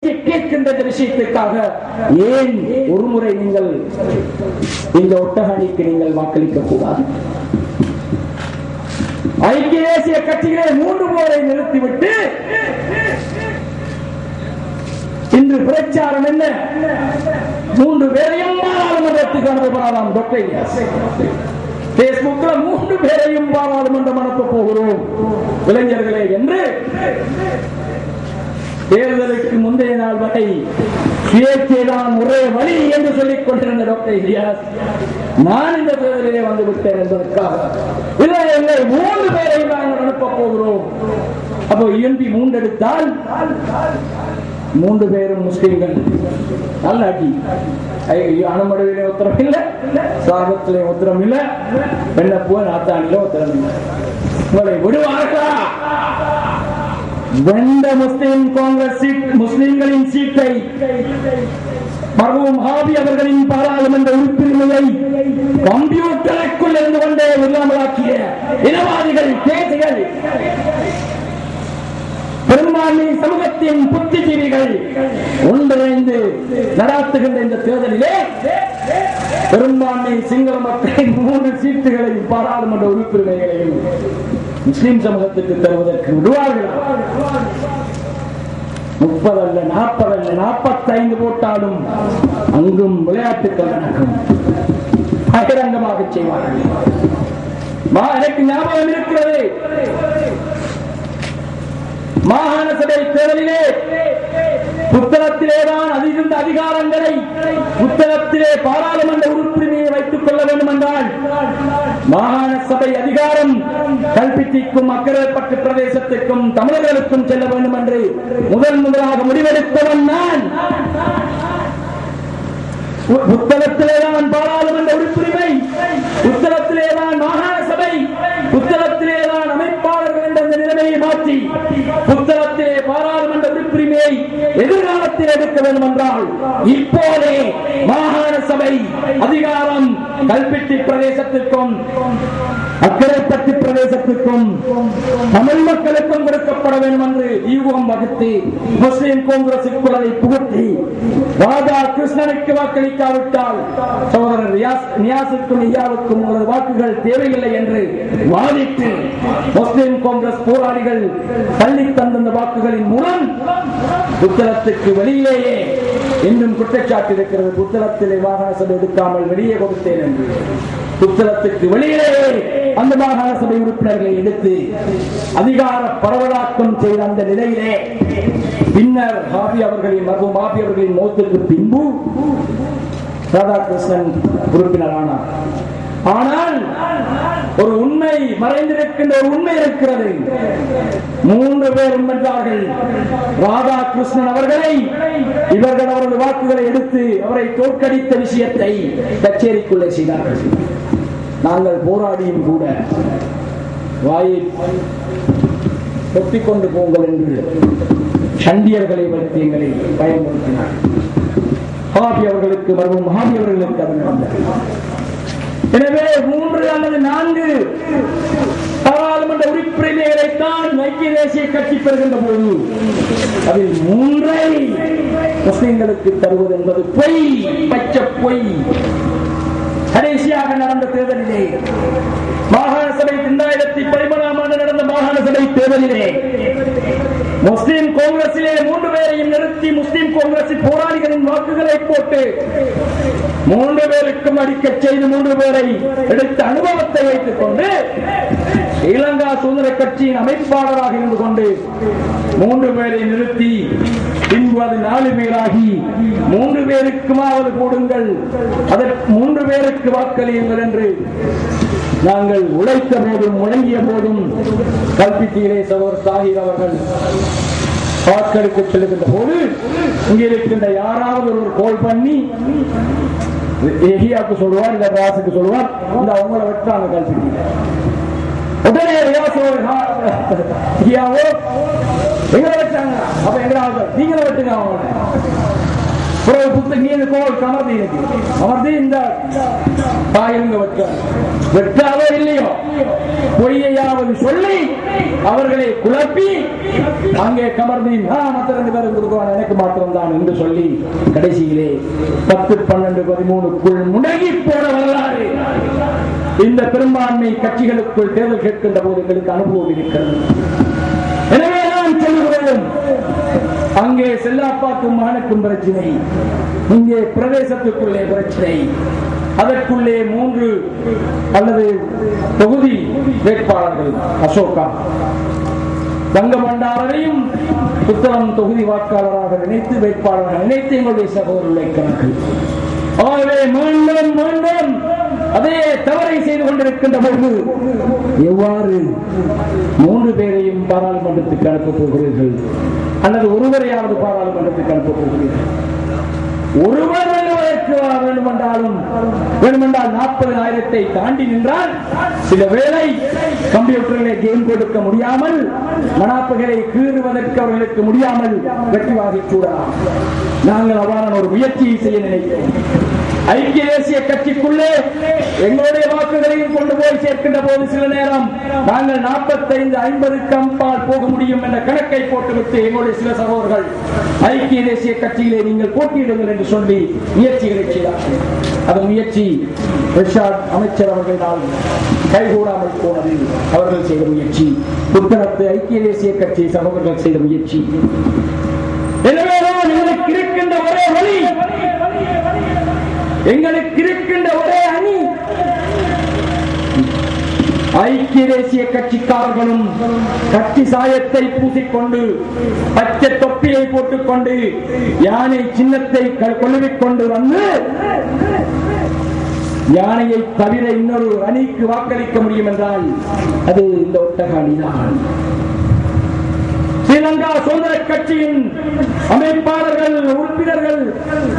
கேட்கின்ற விஷயத்திற்காக ஏன் ஒரு முறை நீங்கள் இந்த ஒட்டகணிக்கு நீங்கள் வாக்களிக்க கூடாது? ஐக்கிய தேசிய கட்சிகளை 3 பேரை நிறுத்திவிட்டு இன்று பிரச்சாரம் என்ன? 3 பேரையும் பாராளுமன்றத்துக்கு அனுப்பப்படலாம். பேஸ்புக்ல 3 பேரையும் பாராளுமன்றம் அனுப்ப போகிறோம் இளைஞர்களே என்று தேர்தலுக்கு முந்தைய நாள் வரை சுயேட்சைதான் ஒரே வழி என்று சொல்லிக் கொண்டிருந்த டாக்டர் இலியாஸ், நான் இந்த தேர்தலிலே வந்து விட்டேன் என்பதற்காக இல்லை 3 பேரை நாங்கள் அனுப்ப போகிறோம். அப்போ EMP 3 எடுத்தால் 3 பேரும் முஸ்லிம்கள். நல்ல அடி. அனுமதியிலே உத்தரவு இல்லை, சாகத்திலே உத்தரவு இல்லை, பெண்ணப்பூ நாத்தானிலே உத்தரவு இல்லை. உங்களை விடுவார்களா? வெண்ட முஸ்லிம் காங்கிரஸ் முஸ்லிம்களின் சீட்டை மர்ஹூம் ஹாபி அவர்களின் பாராளுமன்ற உறுப்பினர்களை கம்ப்யூட்டருக்குள் இருந்து கொண்டே இல்லாமலாக்கிய இனவாதிகள் பேசுகள், பெரும்பான்மை சமூகத்தின் புத்திஜீவிகள் ஒன்றிணைந்து நடாத்துகின்ற இந்த தேர்தலிலே பெரும்பான்மை சிங்கள மக்களின் 3 சீட்டுகளை பாராளுமன்ற உறுப்பினர்களையும் முஸ்லிம் சமூகத்துக்கு தருவதற்கு விடுவார்கள். 30 அல்ல 40 அல்ல 45 போட்டாலும் அங்கும் விளையாட்டுக்கள் நடக்கும். பகிரங்கமாக செய்வார்கள். எனக்கு ஞாபகம் இருக்கிறது, மாகாண சபை தேர்தலிலே புத்தகத்திலேதான் அதிர்ந்த அதிகாரங்களை புத்தகத்திலே பாராளுமன்ற உறுப்பினரை வைத்துக் கொள்ள வேண்டும் என்றால் மாகாண சபை அதிகாரம் கல்பிட்டிக்கும் அக்கரைப்பட்டு பிரதேசத்திற்கும் தமிழர்களுக்கும் செல்ல வேண்டும் என்று முதலாக முடிவெடுத்தவன் நான். புத்தகத்திலேதான் பாராளுமன்ற உறுப்பினரை, புத்தகத்திலேதான் மாகாண சபை, புத்தகத்திலேதான் அமைப்பாளர்கள் என்ற நிலைமையை மாற்றி புத்தகத்திலே பாராளுமன்ற உறுப்பினரை எதிர்காலத்தில் எடுக்க வேண்டும் என்றால் இப்போதே மாகாண சபை அதிகாரம் கல்பிட்டி பிரதேசத்திற்கும் அக்கரைப்பட்டி பிரதேசத்திற்கும் தமிழ் மக்களுக்கும் கொடுக்கப்பட வேண்டும் என்று யூகம் வகுத்து முஸ்லிம் காங்கிரசுக்குள் அதை புகுத்தி ராதா கிருஷ்ணனுக்கு வாக்களிக்காவிட்டால் சகோதரர் நியாசுக்கும் ஐயாவுக்கும் உங்களது வாக்குகள் தேவையில்லை என்று வாதிட்டு முஸ்லிம் காங்கிரஸ் போராளிகள் தள்ளி தந்த வாக்குகளின் மூலம் புத்தகத்துக்கு வெளியிலேயே இன்னும் குற்றச்சாட்டு இருக்கிறது. புத்தகத்திலே மாகாண சபை எடுக்காமல் வெளியே கொடுத்தேன் என்று புத்தகத்துக்கு வெளியிலேயே அந்த மாகாண சபை உறுப்பினர்களை எடுத்து அதிகார பரவலாக்கம் செய்த அந்த நிலையிலே பின்னர் ஹாபி அவர்களின் மர்ஹூம் ஹாபி அவர்களின் மௌத்துக்கு பின்பு ராதாகிருஷ்ணன் உறுப்பினரானார். ஆனால் ஒரு உண்மை மறைந்திருக்கின்ற ஒரு உண்மை இருக்கிறது. 3 பேர் உண்மைத்தார்கள். ராதாகிருஷ்ணன் அவர்களை இவர்கள் அவரது வாக்குகளை எடுத்து அவரை தோற்கடித்த விஷயத்தை கச்சேரிக்குள்ளே செய்தார்கள். நாங்கள் போராடியும் கூட வாயை ஒத்திக்கொண்டு போங்கள் என்று சண்டியர்களை வைத்து எங்களை பயன்படுத்தினார். ஹாபி அவர்களுக்கு மர்ஹூம் ஹாபி அவர்களுக்கு அது நடந்தது. எனவே 3 அல்லது 4 பாராளுமன்ற உறுப்பினர்களைத்தான் ஐக்கிய தேசிய கட்சி பெறுகின்ற போது அதில் 3ஐ முஸ்லிம்களுக்கு தருவது என்பது பொய், பச்சை பொய். கடைசியாக நடந்த தேர்தலிலே மாகாண சபை 2013ஆம் ஆண்டு நடந்த மாகாண சபை தேர்தலிலே முஸ்லிம் காங்கிரசிலே 3 பேரையும் நிறுத்தி முஸ்லிம் காங்கிரஸ் போராளிகளின் வாக்குகளை போட்டு 3 பேருக்கும் அடிக்க செய்து 3 பேரை எடுத்த அனுபவத்தை வைத்துக் கொண்டு ஸ்ரீலங்கா சுதந்திர கட்சியின் அமைப்பாளராக இருந்து கொண்டு 3 பேரை நிறுத்தி பின்பு அது 4 பேராகி 3 பேருக்குமாவது போடுங்கள், அதற்கு 3 பேருக்கு வாக்களியுங்கள் என்று நாங்கள் உழைத்த போதும் முழங்கிய போதும் கல்பிட்டியிலே சகோதரர் தாஹிர் அவர்கள் வாக்களிக்க செல்லுகின்ற போது இங்கே இருக்கின்ற யாராவது ஒரு கோல் பண்ணி எஹியாவுக்கு சொல்லுவார், இல்ல ராசுக்கு சொல்லுவார், இந்த அவங்கள வெட்டாங்க கல்பிட்டியில. உடனே எங்களை வச்சாங்க. அப்ப எங்களாவது நீங்கள வெட்டுங்க அவங்கள. அமர்ந்து இந்த தாயங்க வெற்றாவோ இல்லையோ பொய்யையாவது சொல்லி அவர்களை குழப்பி அங்கே கமர்தீன் மற்ற 2 பேரும் கொடுக்குவான் எனக்கு மாத்திரம் தான் என்று சொல்லி கடைசியிலே 10, 12, 13க்குள் முடங்கி போன வரலாறு இந்த பெரும்பான்மை கட்சிகளுக்குள் தேர்தல் கேட்கின்ற போது எங்களுக்கு அனுபவம் இருக்கிறது. எனவே நான் சொல்லுகிறேன், அங்கே செல்லாப்பாக்கும் மகனுக்கும் பிரச்சனை, இங்கே பிரதேசத்துக்குள்ளே பிரச்சனை. அதற்குள்ளே 3 அல்லது தொகுதி வேட்பாளர்கள் அசோகா தங்கமண்டாரையும் புத்தளம் தொகுதி வாக்காளராக நினைத்து வேட்பாளராக நினைத்து எங்களுடைய சகோதரர்களை கணக்கு. ஆகவே மீண்டும் அதே தவறை செய்து கொண்டிருக்கின்ற போது எவ்வாறு 3 பேரையும் பாராளுமன்றத்துக்கு அனுப்பப் போகிறீர்கள் அல்லது ஒருவரையாவது பாராளுமன்றத்துக்கு அனுப்பப் போகிறீர்கள்? ஒருவர் வேண்டுமென்றால் 40,000 தாண்டி நின்றால் சில வேளை கம்ப்யூட்டர்களை கேம் கொடுக்க முடியாமல் மனாப்புகளை கீறுவதற்கு அவர்களுக்கு முடியாமல் வெற்றி வாகி சூடலாம். நாங்கள் அவ்வாறான ஒரு முயற்சியை செய்ய நினைக்கிறோம். ஐக்கிய தேசிய கட்சிக்குள்ளே எங்களுடைய வாக்குகளையும் கொண்டு போய் சேர்க்கின்ற போது சில நேரம் நாங்கள் 45-50 கம்பால் போக முடியும் என்ற கணக்கை போட்டுவிட்டு எங்களுடைய சில சகோதரர்கள் ஐக்கிய தேசிய கட்சியிலே நீங்கள் போட்டியிடுங்கள் என்று சொல்லி முயற்சிகளை செய்தார்கள். அந்த முயற்சி ரிஷாட் அமைச்சர் அவர்களால் கைகூடாமல் போனது. அவர்கள் செய்த முயற்சி, புத்தகத்து ஐக்கிய தேசிய கட்சி சகோதரர்கள் செய்த முயற்சி. எனவே எங்களுக்கு இருக்கின்ற ஒரே வழி, எங்களுக்கு இருக்கின்ற ஒரே அணி ஐக்கிய தேசிய கட்சிக்காரர்களும் கட்சி சாயத்தை பூசிக்கொண்டு பச்சை தொப்பியை போட்டுக்கொண்டு யானை சின்னத்தை கொள்ளுவிக்கொண்டு வந்து யானையை தவிர இன்னொரு அணிக்கு வாக்களிக்க முடியும் என்றால் அது இந்த ஒட்டக அணிதான். ஸ்ரீலங்கா சுதந்திர கட்சியின் அமைப்பாளர்கள், உறுப்பினர்கள்,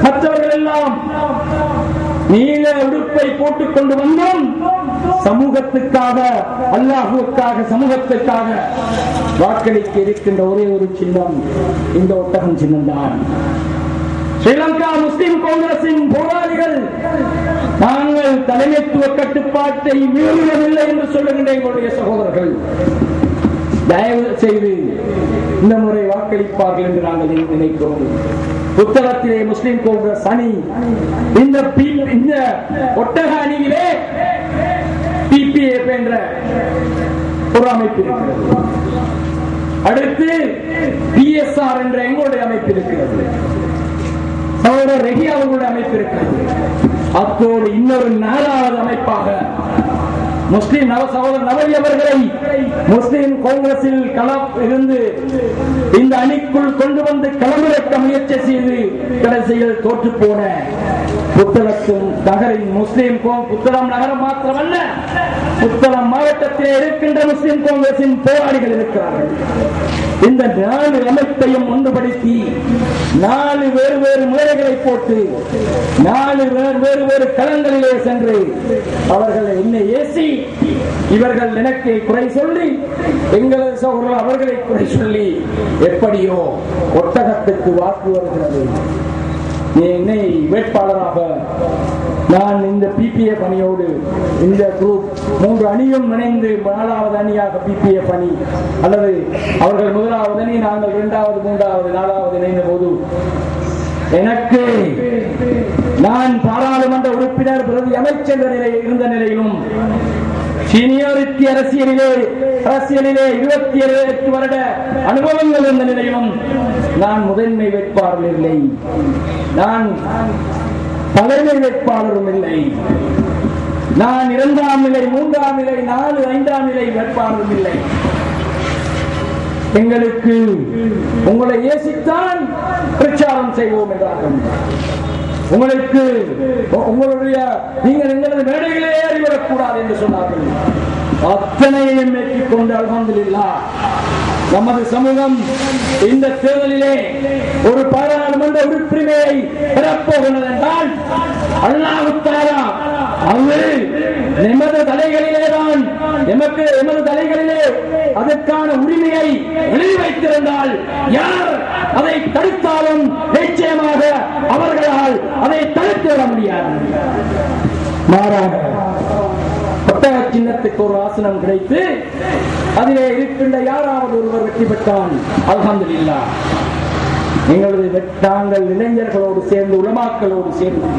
மற்றவர்கள் எல்லாம் நீல உடுப்பை போட்டுக் கொண்டு வந்தோம் சமூகத்துக்காக, அல்லாஹுக்காக, சமூகத்துக்காக வாக்களிக்க இருக்கின்ற ஒரே ஒரு சின்னம் இந்த ஒட்டகம் சின்னம்தான். ஸ்ரீலங்கா முஸ்லிம் காங்கிரசின் போராளிகள் நாங்கள் தலைமைத்துவ கட்டுப்பாட்டை மீறுவதில்லை என்று சொல்லுகின்ற எங்களுடைய சகோதரர்கள் தயவு செய்து இந்த முறை வாக்களிப்பார்கள் என்று நாங்கள் நினைக்கிறோம். புத்தகத்திலே முஸ்லிம் காங்கிரஸ் அணி இந்த ஒட்டக அணியிலே PPF என்ற ஒரு அமைப்பு இருக்கிறது. அடுத்து PSR என்ற எங்களுடைய அமைப்பு இருக்கிறது. சகோதரர் ரெகி அவர்களுடைய அமைப்பு இருக்கிறது. அத்தோடு இன்னொரு 4வது அமைப்பாக முஸ்லிம் சகோதரர் நவரி அவர்களை முஸ்லிம் காங்கிரஸில் இருந்து இந்த அணிக்குள் கொண்டு வந்து களமிறக்க முயற்சி செய்து கடைசியில் தோற்று போன புத்தளத்தின் நகரின் முஸ்லிம் புத்தளம் நகரம் மாத்திரமல்ல, புத்தளம் மாவட்டத்திலே இருக்கின்ற முஸ்லிம் காங்கிரசின் போராளிகள் இருக்கிறார்கள். இந்த 4 அமைப்பையும் ஒன்றுபடுத்தி 4 வேறு முறைகளை போட்டு 4 வேறு களங்களிலே சென்று அவர்கள் என்னை ஏசி, இவர்கள் எனக்கு குறை சொல்லி, எங்களது சகோதரர்கள் அவர்களை குறை சொல்லி எப்படியோ ஒட்டகத்துக்கு வாக்கு வருகிறது. என்னை வேட்பாளராக நான் இந்த PPF அணியோடு இந்த குரூப் 3 அணியும் இணைந்து 4வது அணியாக PPF அணி அல்லது அவர்கள் 1வது அணி, நாங்கள் 2வது, 3வது, 4வது இணைந்த போது எனக்கு நான் பாராளுமன்ற உறுப்பினர் பிரதி அமைச்சர் இருந்த நிலையிலும் சீனியாரிட்டி அரசியலிலே 27 வருட அனுபவங்கள் இருந்த நிலையிலும் நான் முதன்மை வேட்பாளர் இல்லை, நான் தலைமை வேட்பாளரும் இல்லை, நான் 2ஆம் நிலை, 3ஆம் நிலை, 4, 5ஆம் நிலை வேட்பாளரும் இல்லை. எங்களுக்கு உங்களை ஏசித்தான் பிரச்சாரம் செய்வோம் என்றார்கள். உங்களுக்கு உங்களுடைய நீங்கள் எங்களது மேடைகளே அறிவிடக்கூடாது என்று சொன்னார்கள். அத்தனையும் ஏற்றிக் கொண்டு அல்ஹம்துலில்லாஹ் நமது சமூகம் இந்த தேர்தலிலே ஒரு பாராளுமன்ற உறுப்பினரை பெறப்போகிறது என்றால் அல்லாஹ் தஆலா எமது தலைகளிலேதான் எமது தலைகளிலே அதற்கான உரிமையை எழுதி வைத்திருந்தால் யார் அதை தடுத்தாலும் நிச்சயமாக அவர்கள் ஒரு ஆசனம் கிடைத்து அதிலே இருக்கின்ற யாராவது ஒருவர் வெற்றி பெற்றான், அல்ஹம்துலில்லாஹ். எங்களது நாங்கள் இளைஞர்களோடு சேர்ந்து, உலமாக்களோடு சேர்ந்து,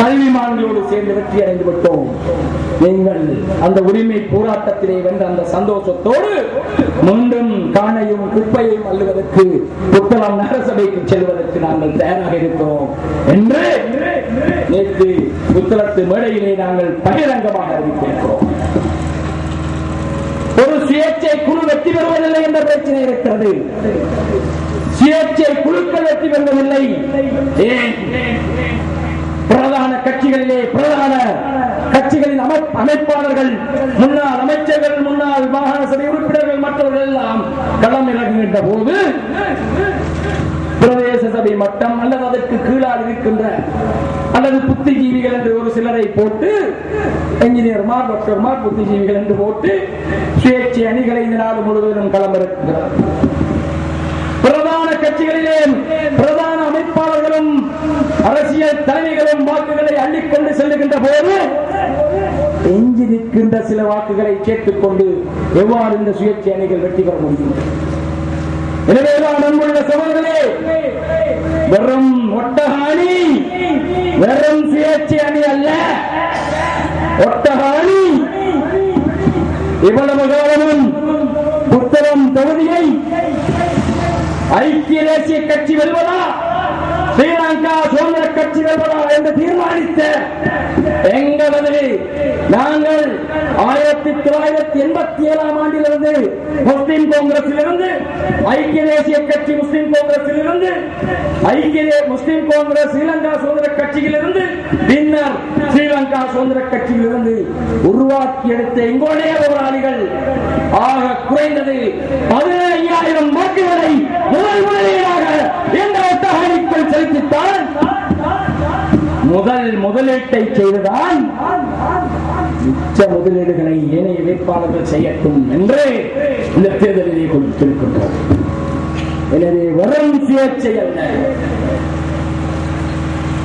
கல்விமான்களோடு சேர்ந்து வெற்றி அடைந்து விட்டோம். நீங்கள் அந்த உரிமை போராட்டத்திலே வென்ற அந்த சந்தோஷத்தோடு மீண்டும் காணையும் குப்பையும் அள்ளுவதற்கு புத்தளம் நகரசபைக்கு செல்வதற்கு நாங்கள் தயாராக இருக்கிறோம் என்று நேற்று புத்தளத்து மேடையிலே நாங்கள் பகிரங்கமாக அறிவித்திருக்கிறோம். ஒரு சுயேட்சை குழு வெற்றி பெறுவதில்லை என்ற பிரச்சனை இருக்கிறது. சுயேட்சை குழுக்கள் வெற்றி பெறுவதில்லை. ஏன்? பிரதான கட்சிகளிலே பிரதான கட்சிகளின் அமைப்பாளர்கள், முன்னாள் அமைச்சர்கள், முன்னாள் மாகாண சபை உறுப்பினர்கள், மற்றவர்கள் எல்லாம் களம் இறங்குகின்ற போது பிரதேச சபை மட்டம் அல்லது அதற்கு கீழால் இருக்கின்ற அல்லது புத்திஜீவிகள் என்று ஒரு சிலரை போட்டு, என்ஜினியர்மார், டாக்டர்மார், புத்திஜீவிகள் என்று போட்டு சுயேட்சை அணிகளை இந்த நாடு முழுவதும் களம் இறக்குகிறார். பிரதான கட்சிகளிலே பிரதான அமைப்பாளர்களும் அரசியல் தலைமைகளும் வாக்குகளை அள்ளிக்கொண்டு செல்லுகின்ற போது எஞ்சி நிற்கின்ற சில வாக்குகளை சேர்த்துக் கொண்டு எவ்வாறு இந்த சுயேட்சை அணிகள் வெற்றி பெற முடியும்? எனவேதான் நம்முள்ள சகோதரர்களே, வெறும் ஒட்டக அணி, வெறும் சுயேட்சை அணி அல்ல, ஒட்டக அணி. இவ்வளவு காலமும் புத்தளம் தொகுதியை ஐக்கிய தேசிய கட்சி வெல்வதா, ஸ்ரீலங்கா சுதந்திர கட்சி வெல்வதா என்று தீர்மானித்த எங்களது நாங்கள் 1987 ஆண்டிலிருந்து முஸ்லிம் காங்கிரசிலிருந்து, ஐக்கிய தேசிய கட்சி முஸ்லிம் காங்கிரசிலிருந்து, ஐக்கிய முஸ்லிம் காங்கிரஸ் ஸ்ரீலங்கா சுதந்திர கட்சியிலிருந்து, பின்னர் ஸ்ரீலங்கா சுதந்திர கட்சியிலிருந்து உருவாக்கி எடுத்த எங்களுடைய போராளிகள் ஆக குறைந்தது 15,000 வாக்குகளை முதலீடாக எந்த ஒட்டகணிக்குள் செலுத்தித்தான் முதலீட்டை செய்துதான் உச்ச முதலீடுகளை ஏனைய வேட்பாளர்கள் செய்யட்டும் என்று இந்த தேர்தலிலே கொடுத்திருக்கின்றோம். எனவே வரும் சுயேட்சை அல்ல.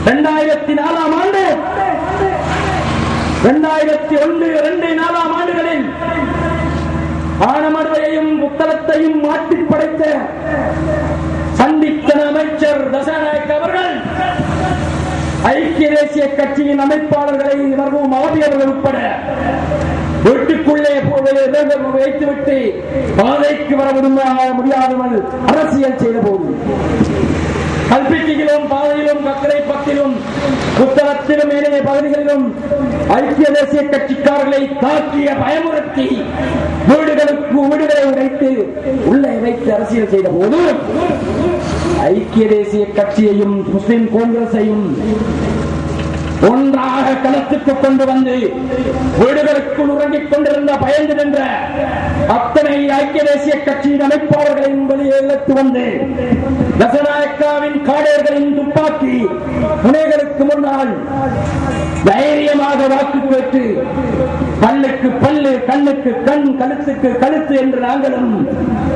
2004 ஆண்டு, 2001, 2004 ஆண்டுகளில் ஆனமடுவையையும் புத்தளத்தையும் மாற்றி படைத்த சந்தித்த அமைச்சர் தசாநாயக் அவர்கள் ஐக்கிய தேசிய கட்சியின் அமைப்பாளர்களை மர்ஹூம் அவர்கள் உட்பட வீட்டுக்குள்ளே வைத்துவிட்டு பாதைக்கு வர முடியாமல் அரசியல் செய்த போது கல்பிட்டியிலும் பாதையிலும் கக்கரை பத்திலும் புத்தளத்திலும் ஏனைய பகுதிகளிலும் ஐக்கிய தேசிய கட்சிக்காரர்களை தாக்கிய பயமுறுத்தி வீடுகளுக்கு வீடுகளை உடைத்து உள்ளே வைத்து அரசியல் செய்த போது ஐக்கிய தேசிய கட்சியையும் முஸ்லிம் காங்கிரஸையும் ஒன்றாக களத்துக்கு கொண்டு வந்து வீடுகளுக்குள் உறங்கிக் கொண்டிருந்த பயந்து நின்ற அத்தனை ஐக்கிய தேசிய கட்சியின் அமைப்பாளர்களின் வெளியே இழுத்து வந்து தசநாயக்காவின் காடேர்களின் துப்பாக்கி முனைகளுக்கு முன்னால் தைரியமாக வாக்கு கேட்டு பல்லுக்கு பல்லு, கண்ணுக்கு கண், கழுத்துக்கு கழுத்து என்று நாங்களும்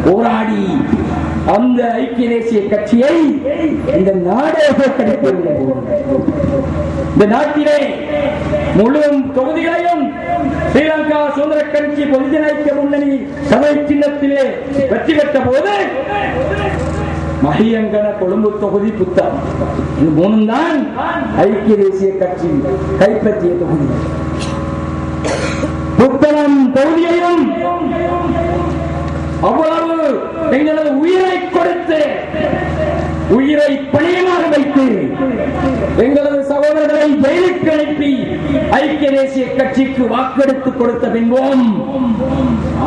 போராடி அந்த ஐக்கிய தேசிய கட்சியை இந்த நாடே தோற்கடிக்கவில்லை. இந்த நாட்டிலே முழு தொகுதிகளையும் ஸ்ரீலங்கா சுதந்திர கட்சி பொதுஜன ஐக்கிய முன்னணி சபை சின்னத்திலே வெற்றி பெற்ற போது மஹியங்கன கொழும்பு தொகுதி புத்தம் இது மூணும் தான் ஐக்கிய தேசிய கட்சி கைப்பற்றிய தொகுதி. புத்தளம் தொகுதியையும் அவ்வளவு எங்களது உயிரை கொடுத்து, உயிரை பணியமாக வைத்து எங்களது சகோதரர்களை ஜெயிலுக்கு அனுப்பி ஐக்கிய தேசிய கட்சிக்கு வாக்கெடுத்து கொடுத்த பின்பும்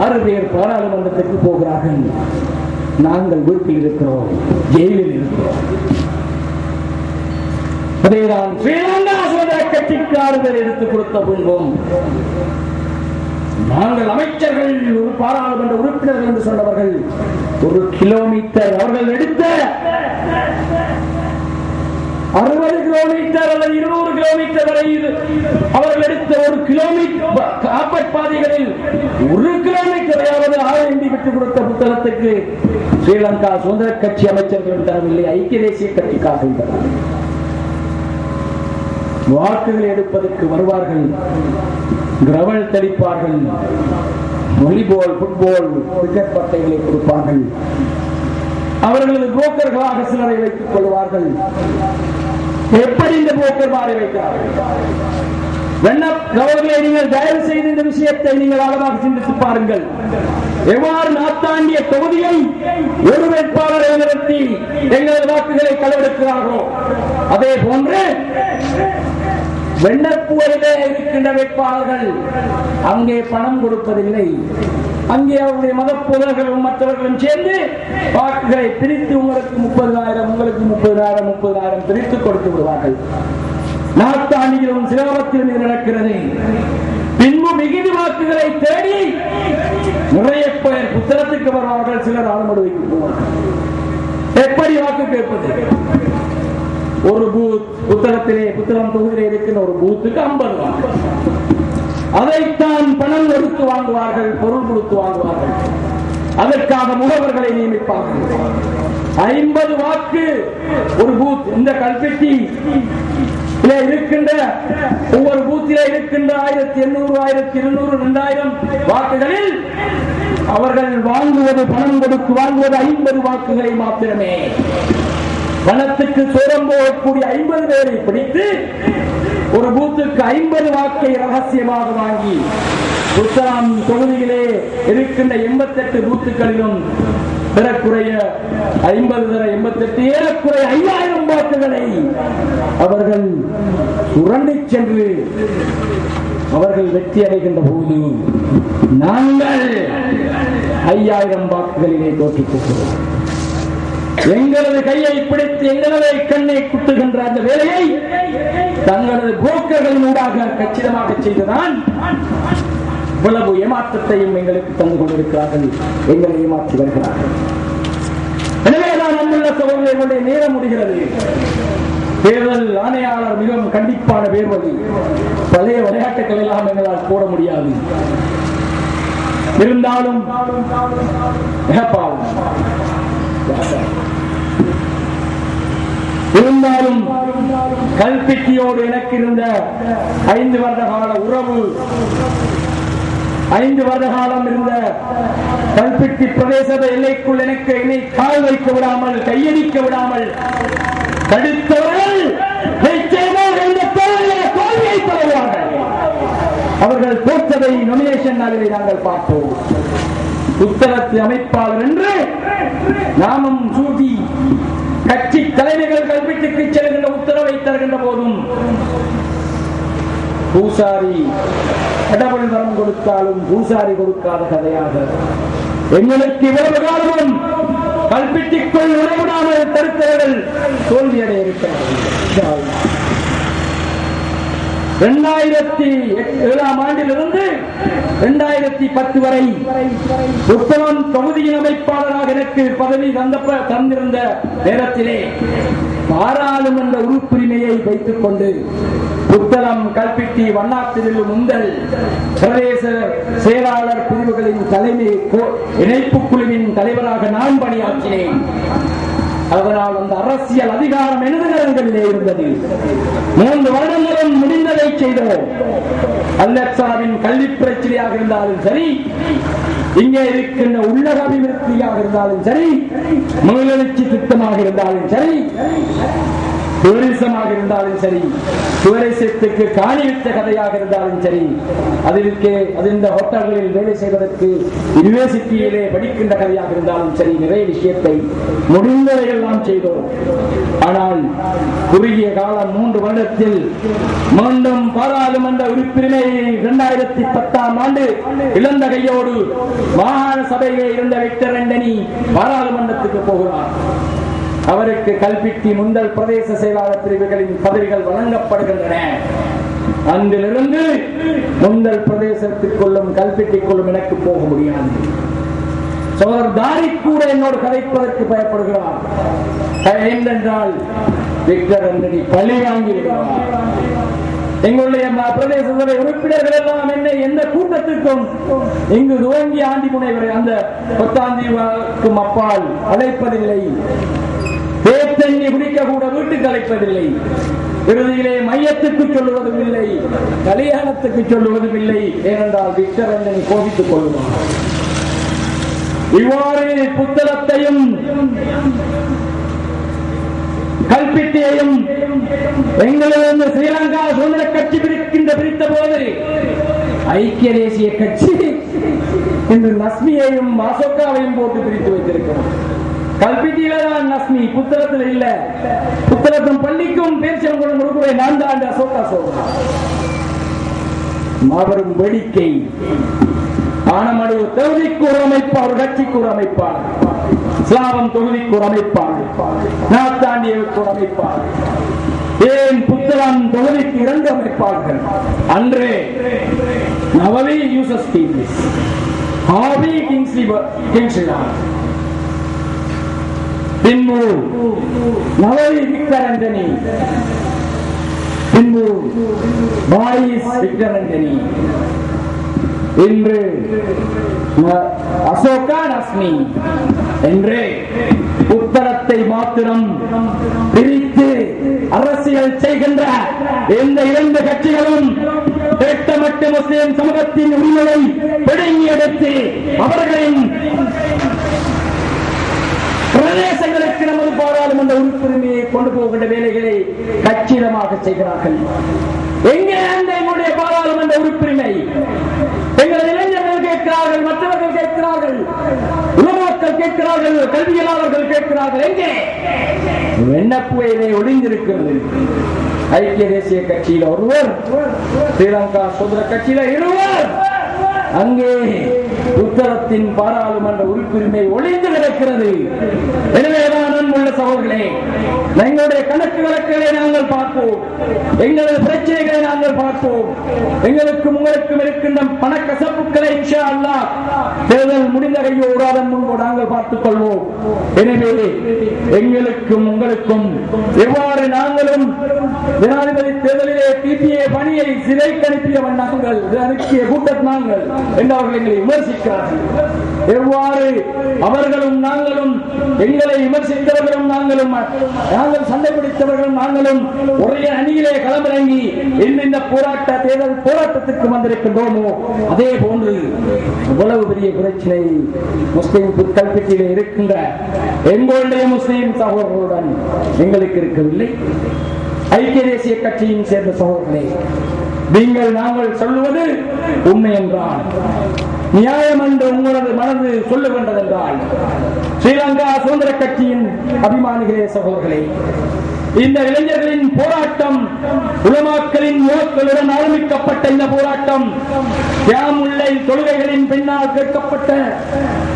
6 பேர் பாராளுமன்றத்திற்கு போகிறார்கள். நாங்கள் வீட்டில் இருக்கிறோம், ஜெயிலில் இருக்கிறோம். அதேதான் ஸ்ரீலங்கா சுதந்திர கட்சிக்கு 6 பேர் எடுத்துக் கொடுத்த பின்பும் நாங்கள் அமைச்சர்கள், பாராளுமன்ற உறுப்பினர்கள் என்று சொன்னவர்கள் 1 கிலோமீட்டர் அவர்கள் எடுத்த 60 கிலோமீட்டர் அல்லது 200 கிலோமீட்டர் வரை அவர்கள் எடுத்த 1 கிலோமீட்டர் காப்பட் பாதைகளில் 1 கிலோமீட்டரையாவது ஆரம்பி விட்டுக் கொடுத்த புத்தகத்துக்கு ஸ்ரீலங்கா சுதந்திர கட்சி அமைச்சர்கள் தரவில்லை, ஐக்கிய தேசிய கட்சிக்காக. வாக்குகளை எடுப்பதற்கு வருவார்கள், கிரவல் தெளிப்பார்கள், வாலிபால், ஃபுட்பால், கிரிக்கெட் பட்டைகளை கொடுப்பார்கள். அவர்களது புரோக்கர்களாக சிலரை வைத்துக் கொள்வார்கள். எப்படி இந்த புரோக்கர் மாறி வைக்கிறார்கள்? அவர்களை நீங்கள் தயவு செய்து இந்த விஷயத்தை நீங்கள் ஆழமாக சிந்தித்து பாருங்கள். எவ்வாறு நாத்தாண்டிய தொகுதியை ஒரு வேட்பாளரை நிறுத்தி எங்களது வாக்குகளை களவெடுக்கிறார்களோ அதே போன்று வெண்ணப்பூரிலே இருக்கின்ற வேட்பாளர்கள் அங்கே பணம் கொடுப்பதில்லை. அங்கே அவருடைய மதப்போதர்களும் மற்றவர்களும் சேர்ந்து வாக்குகளை பிரித்து உங்களுக்கு 30,000, உங்களுக்கு 30,000 பிரித்து கொடுத்து விடுவார்கள். நாத்தாண்டிகளும் சிலாபத்திலும் இது நடக்கிறது. பின்பு மிகுதி வாக்குகளை தேடி நிறைய பேர் புத்தகத்துக்கு வருவார்கள், சிலர் ஆளுமடுவைக்கு போவார்கள். எப்படி வாக்கு கேட்பது? ஒரு பூத் புத்தகத்திலே, புத்தகம் தொகுதியிலே இருக்கிற ஒரு பூத்துக்கு 50 வாக்கு. அதைத்தான் பணம் கொடுத்து வாங்குவார்கள், பொருள் கொடுத்து வாங்குவார்கள். அதற்காக முகவர்களை நியமிப்பார்கள். 50 வாக்கு ஒரு பூத். இந்த கல்பெட்டி இருக்கின்ற ஒவ்வொரு பூத்திலே இருக்கின்ற 1800, 1200, 2000 வாக்குகளில் அவர்கள் வாங்குவது, பணம் கொடுத்து வாங்குவது 50 வாக்குகளை மாத்திரமே. பணத்துக்கு சோரம் போகக்கூடிய 50 பேரை பிடித்து ஒரு பூத்துக்கு 50 வாக்கை ரகசியமாக வாங்கி புத்தகம் தொகுதியிலே இருக்கின்ற 88 பூத்துக்களிலும் ஏறக்குறைய 50-88 ஏறக்குறைய 5000 வாக்குகளை அவர்கள் உரண்டி சென்று அவர்கள் வெற்றி அடைகின்ற போது நாங்கள் 5000 வாக்குகளிலே தோற்றுக் கொள்கிறோம். எங்களது கையை பிடித்து எங்களது கண்ணை குத்துகின்ற அந்த வேலையை தங்களது புரோக்கர்களின் ஊடாக கச்சிதமாக செய்துதான் இவ்வளவு ஏமாற்றத்தையும் எங்களுக்கு தந்து கொண்டிருக்கிறார்கள், எங்களை ஏமாற்றி வருகிறார்கள். எனவேதான் நம்முள்ள சகோதரர்களுடைய நேரம் முடிகிறது. தேர்தல் ஆணையாளர் மிகவும் கண்டிப்பான வேர்வழி. பழைய விளையாட்டுகள் எல்லாம் எங்களால் போட முடியாது. இருந்தாலும் கல்பெட்டியோடு எனக்கு இருந்த 5 வருட கால உறவு, 5 வருட காலம் இருந்த கல்பெட்டி பிரதேச எல்லைக்குள் எனக்கு என்னை கால் வைக்க விடாமல், கையடிக்க விடாமல் தடுத்தவர்கள் நிச்சயமாக இந்த தோல்வியை தருவார்கள். அவர்கள் தோற்றதை நொமினேஷன் நாளிலே நாங்கள் பார்த்தோம். புத்தகத்து அமைப்பாளர் என்று நாமும் சூட்டி கட்சி தலைமைகள் கல்வெட்டுக்கு செல்கின்ற உத்தரவை தருகின்ற போதும் பூசாரி கடவுள் வரம் கொடுத்தாலும் பூசாரி கொடுக்காத கதையாக எங்களுக்கு இவ்வளவு காலமும் கல்வெட்டுக்குள் நுழைவிடாமல் தடுத்தவர்கள் தோல்வியடைய இருக்கிறார்கள். 2007 ஆண்டிலிருந்து 2010 வரை புத்தகம் தொகுதியின் அமைப்பாளராக எனக்கு பதவி தந்திருந்த நேரத்திலே பாராளுமன்ற உறுப்புரிமையை வைத்துக் கொண்டு புத்தகம், கல்பெட்டி, வண்ணாத்திரில் முந்தல் பிரதேச செயலாளர் பிரிவுகளின் தலைமை இணைப்பு குழுவின் தலைவராக நான் பணியாற்றினேன். அதனால் அந்த அரசியல் அதிகாரம் எனதுகளிலே இருந்தது. 3 வருடங்களும் முடிந்ததை செய்தோம். அல்லக்சாவின் கல்வி பிரச்சனையாக இருந்தாலும் சரி, இங்கே இருக்கின்ற உள்ளக அபிவிருத்தியாக இருந்தாலும் சரி, முதலெழுச்சி திட்டமாக இருந்தாலும் சரி, டூரிசமாக இருந்தாலும் சரி, டூரிசத்துக்கு காணிவித்த கதையாக இருந்தாலும் சரி, இந்த ஹோட்டல்களில் வேலை செய்வதற்கு யூனிவர்சிட்டியிலே படிக்கின்ற கதையாக இருந்தாலும் சரி, நிறைய விஷயத்தை முடிந்ததையெல்லாம் செய்தோம். ஆனால் குறுகிய காலம் 3 வருடத்தில் மீண்டும் பாராளுமன்ற உறுப்பினரை 2010 ஆண்டு இழந்த கையோடு மாகாண சபையிலே இருந்த விக்டர் ஆண்டனி பாராளுமன்றத்துக்கு போகிறார். அவருக்கு கல்பெட்டி, முந்தல் பிரதேச செயலாளர் பிரிவுகளின் பதவிகள் வழங்கப்படுகின்றன. அங்கிலிருந்து முந்தல் பிரதேசத்துக்குள்ளும் கல்பெட்டிக்குள்ளும் எனக்கு போக முடியாது. சோதர் தாரி கூட என்னோடு கதைப்பதற்கு பயப்படுகிறார். ஏனென்றால் விக்டர் ஆண்டனி பழி வாங்கி விடுவார். எங்களுடைய பிரதேச சபை உறுப்பினர்கள் எல்லாம் என்னை எந்த கூட்டத்திற்கும் இங்கு துவங்கி ஆண்டி முனை வரை அந்த 10 அப்பால் அழைப்பதில்லை. தேத்தண்ணி குடிக்க கூட வீட்டுக்கு அழைப்பதில்லை. இறுதியிலே மையத்துக்கு சொல்லுவதும் இல்லை, கல்யாணத்துக்கு சொல்லுவதும் இல்லை. ஏனென்றால் விக்டர் ஆண்டனி கோபித்துக் கொள்வார். இவ்வாறு புத்தகத்தையும் கல்பிட்டியையும் எங்களிலிருந்து ஸ்ரீலங்கா சுதந்திர கட்சி பிரித்த போது ஐக்கிய தேசிய கட்சி இன்று நஸ்மியையும் அசோகாவையும் போட்டு பிரித்து வைத்திருக்கிறோம். கல்பிட்டியில தான் நஸ்மி, புத்தகத்தில் இல்ல. புத்தகத்தும் பள்ளிக்கும் பேச்சம் கூட கொடுக்கிறேன். நான் தான் அசோகா சொல்றேன். மாபெரும் வேடிக்கை. ஆனமடு தொகுதிக்கு ஒரு அமைப்பாளர், கட்சிக்கு ஒரு அமைப்பாளர், இஸ்லாமம் தொகுதிக்கு ஒரு அமைப்பாளர், நாத்தாண்டியவுக்கு ஒரு அமைப்பாளர், ஏன் புத்தகம் தொகுதிக்கு 2 அமைப்பாளர்கள். அன்றே நவவி யூசஸ் டீம்ஸ், ஹாவி கிங்ஸ்லி, பின்பு நவவி விக்டர் ஆண்டனி, பின்பு பாயிஸ் விக்டர் ஆண்டனி, இன்று அசோகா நஸ்மி என்று உத்தரத்தை மாத்திரம் பிரித்து அரசியல் செய்கின்ற எந்த 2 கட்சிகளும் திட்டமிட்டு முஸ்லிம் சமூகத்தின் உரிமையை பிடுங்கி எடுத்து அவர்களின் பிரதேசங்களுக்கு நமது பாராளுமன்ற உறுப்பினரையை கொண்டு போகின்ற வேலைகளை கச்சிதமாக செய்கிறார்கள். எங்கே அந்த என்னுடைய பாராளுமன்ற உறுப்பினரை எங்களது இளைஞர்கள் கேட்கிறார்கள், மற்றவர்கள் கேட்கிறார்கள், உலமாக்கள் கேட்கிறார்கள், கல்வியலாளர்கள் கேட்கிறார்கள். எங்கே வெண்ணப்புவையிலே ஒளிந்திருக்கிறது. ஐக்கிய தேசிய கட்சியில் ஒருவர், ஸ்ரீலங்கா சுதந்திர கட்சியில 2. அங்கே புத்தகத்தின் பாராளுமன்ற உறுப்பினரை ஒளிந்து கிடக்கிறது. எனவேதான் அன்புள்ள சகோதரர்களே, எங்களுடைய கணக்கு வழக்குகளை நாங்கள் பார்ப்போம், எங்களது பிரச்சனைகளை நாங்கள் பார்ப்போம். எங்களுக்கும் உங்களுக்கும் இருக்கின்ற பணக்கசப்புகளை இன்ஷா அல்லாஹ் தேர்தல் முடிந்த கையோ உடாதன் முன்பு நாங்கள் பார்த்துக் கொள்வோம். எனவே எங்களுக்கும் உங்களுக்கும் எவ்வாறு நாங்களும் ஜனாதிபதி தேர்தலிலே பிபிஏ பணியை சிறைக்கு அனுப்பியவன் நாங்கள், அனுப்பிய கூட்டத் நாங்கள் என்று அவர்கள் எங்களை விமர்சிக்கிறார்கள். எவ்வாறு அவர்களும் நாங்களும், எங்களை விமர்சித்தவர்களும் நாங்களும், நாங்கள் சண்டை பிடித்தவர்களும் நாங்களும் ஒரே அணியிலே களமிறங்கி இந்த தேர்தல் போராட்டத்திற்கு வந்திருக்கின்றோமோ அதே போன்று இவ்வளவு பெரிய பிரச்சனை முஸ்லிம் கல்பிட்டிலே இருக்கின்ற எங்களுடைய முஸ்லிம் சகோதரர்களுடன் எங்களுக்கு இருக்கவில்லை. ஐக்கிய தேசிய கட்சியின் சேர்ந்த சகோதரர்களே, நீங்கள் நாங்கள் சொல்லுவது உண்மை என்றால், நியாயம் என்று உங்களது மனது சொல்லுகின்றது என்றால், ஸ்ரீலங்கா சுதந்திர கட்சியின் அபிமானிகளே சகோதரர்களே, இந்த இளைஞர்களின் போராட்டம், உலமாக்களின் முகங்களுடன் ஆரம்பிக்கப்பட்ட இந்த போராட்டம், யாமுல்லை தொழுகைகளின் பின்னால் கேட்கப்பட்ட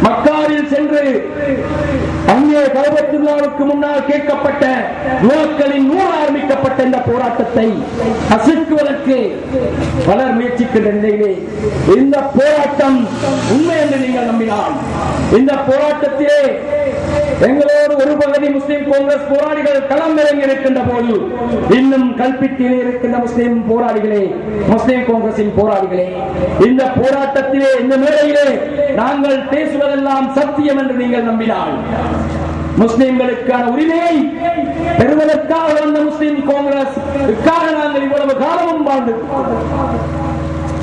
மக்காவில் சென்று அங்கே கலபத்துல்லாவுக்கு முன்னால் கேட்கப்பட்ட முகங்களின் நூறு ஆரம்பிக்கப்பட்ட இந்த போராட்டத்தை அசுக்குவதற்கு பலர் முயற்சிக்கின்ற நிலையிலே இந்த போராட்டம் உண்மை என்று நீங்கள் நம்பினால், இந்த போராட்டத்திலே எங்களோடு ஒரு பகுதி முஸ்லிம் காங்கிரஸ் போராளிகள் களம் இறங்கி இருக்கின்ற போது, இன்னும் கல்பிட்டிலே இருக்கின்ற முஸ்லிம் போராளிகளே, முஸ்லிம் காங்கிரசின் போராளிகளே, இந்த போராட்டத்திலே, இந்த மேடையிலே நாங்கள் பேசுவதெல்லாம் சத்தியம் என்று நீங்கள் நம்பினால், முஸ்லிம்களுக்கான உரிமையை பெறுவதற்காக வந்த முஸ்லிம் காங்கிரஸ் நாங்கள் இவ்வளவு காலமும் வாழ்ந்து,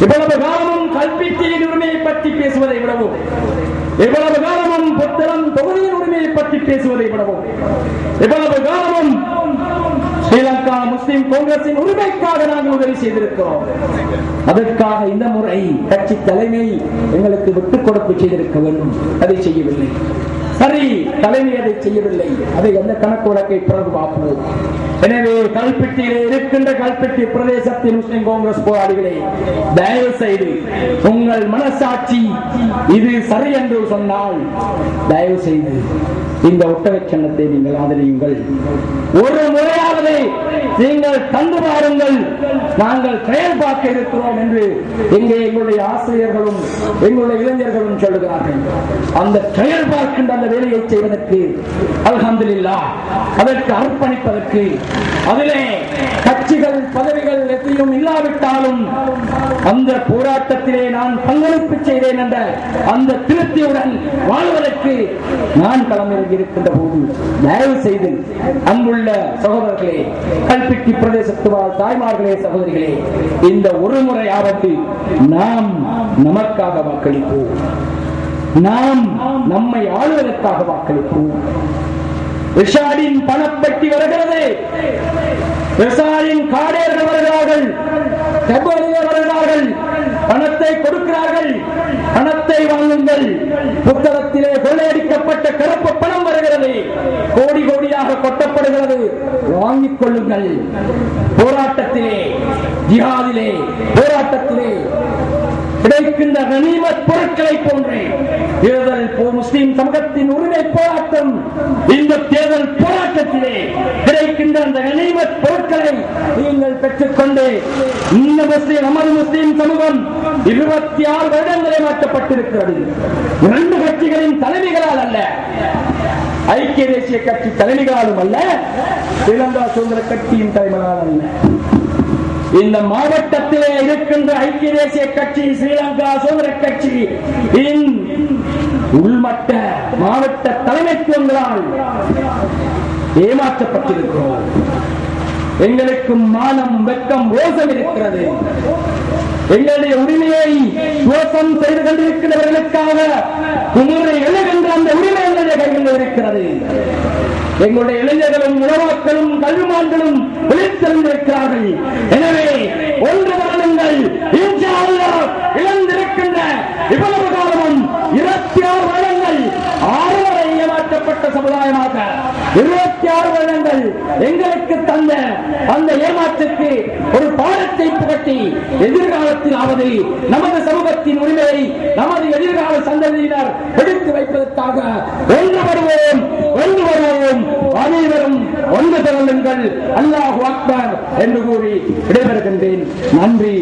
இவ்வளவு காலமும் கல்பிட்டியின் உரிமையை பற்றி பேசுவதை விடவும், இவ்வளவு காலமும் புத்தளம் தொகுதியின் உரிமையை பற்றி பேசுவதை விடவும், இவ்வளவு காலமும் ஸ்ரீலங்கா முஸ்லிம் காங்கிரசின் உரிமைக்காக நாங்கள் உதவி செய்திருக்கிறோம். அதற்காக இந்த முறை கட்சி தலைமை எங்களுக்கு விட்டுக் கொடுப்பு செய்திருக்க வேண்டும். அதை செய்யவில்லை. சரி, தலைமை அதை செய்யவில்லை. அதை அந்த கணக்கு வழக்கை பிறகு பார்ப்போம். எனவே கல்பிட்டியிலே இருக்கின்ற கல்பிட்டி பிரதேசத்தின் முஸ்லிம் காங்கிரஸ் போராளிகளே, தயவு செய்து உங்கள் மனசாட்சி இது சரி என்று சொன்னால் தயவு செய்து இந்த ஒட்டக சின்னத்தை நீங்கள் ஆதரியுங்கள். ஒரு முறையாவது நீங்கள் தந்து பாருங்கள். நாங்கள் செயல்பாக்க இருக்கிறோம் என்று எங்கே எங்களுடைய ஆசிரியர்களும் எங்களுடைய இளைஞர்களும் சொல்லுகிறார்கள். அந்த செயல்பார்க்கின்ற அந்த வேலையை செய்வதற்கு அல்ஹம்துலில்லாஹ், அதற்கு அர்ப்பணிப்பதற்கு, அதிலே கட்சிகள் பதவிகள் முடியும் இல்லாவிட்டாலும் அந்த போராட்டத்திலே நான் பங்களிப்பு செய்தேன் என்ற அந்த திருப்தியுடன் வாழ்வதற்கு நான் களமிறங்கி இருக்கின்ற போது தயவு செய்து அன்புள்ள சகோதரர்களே, கல்பிட்டி பிரதேசத்து வாழ் தாய்மார்களே, சகோதரிகளே, இந்த ஒரு முறையாவது நாம் நமக்காக வாக்களிப்போம். நாம் நம்மை ஆளுவதற்காக வாக்களிப்போம். ரிஷாடின் பணப்பட்டி வருகிறது, ரிஷாடின் காடேர்கள் வருகிறார்கள், வருகிறார்கள், பணத்தை கொடுக்கிறார்கள், பணத்தை வாங்குங்கள். புத்தகத்திலே கொள்ளையடிக்கப்பட்ட கருப்பு பணம் வருகிறது, கோடி கோடியாக கொட்டப்படுகிறது, வாங்கிக் கொள்ளுங்கள். போராட்டத்திலே, ஜிஹாதிலே, போராட்டத்திலே கிடைக்கின்ற கனிமத் பொருட்களை போன்றே தேர்தல் முஸ்லிம் சமூகத்தின் உரிமை போராட்டம். இந்த தேர்தல் போராட்டத்திலே கிடைக்கின்ற அந்த கனிமத் பொருட்களை நீங்கள் பெற்றுக்கொண்டு இந்த நமது முஸ்லிம் சமூகம் 26 வருடங்களே மாற்றப்பட்டிருக்கிறது. 2 கட்சிகளின் தலைமைகளால் அல்ல, ஐக்கிய தேசிய கட்சி தலைமைகளாலும் அல்ல, ஸ்ரீலங்கா சுதந்திர கட்சியின் தலைமைகளால் அல்ல. இந்த மாவட்டத்திலே இருக்கின்ற ஐக்கிய தேசிய கட்சி, ஸ்ரீலங்கா சுதந்திர கட்சி உள்மட்ட மாவட்ட தலைமைத்துவங்களால் ஏமாற்றப்பட்டிருக்கிறோம். எங்களுக்கு மானம், வெட்கம், ரோசம் இருக்கிறது. எங்களுடைய உரிமையை மோசம் செய்து கொண்டிருக்கிறவர்களுக்காக உங்களுடைய எழுகின்ற அந்த உரிமை எங்களுடைய கைகளில் இருக்கிறது. எங்களுடைய இளைஞர்களும் உணவாக்களும் கல்விமான்களும் விழித்திருந்திருக்கிறார்கள். எனவே ஒன்று தானுங்கள், இன்ஷா அல்லாஹ் இழந்திருக்கின்ற இவ்வளவு காலமும் 26 வருடங்கள் 6 வரை ஏமாற்றப்பட்ட சமுதாயமாக 26 வருடங்கள் எங்களுக்கு தந்த அந்த ஏமாற்றுக்கு ஒரு பாடத்தை புகட்டி எதிர்காலத்திலாவது நமது சமூகத்தின் உரிமையை நமது எதிர்கால சந்ததியினர் எடுத்து வைப்பதற்காக ஒன்று வருவோம், அனைவரும் ஒன்று திரளுங்கள். அல்லாஹு அக்பர் என்று கூறி விடைபெறுகின்றேன். நன்றி.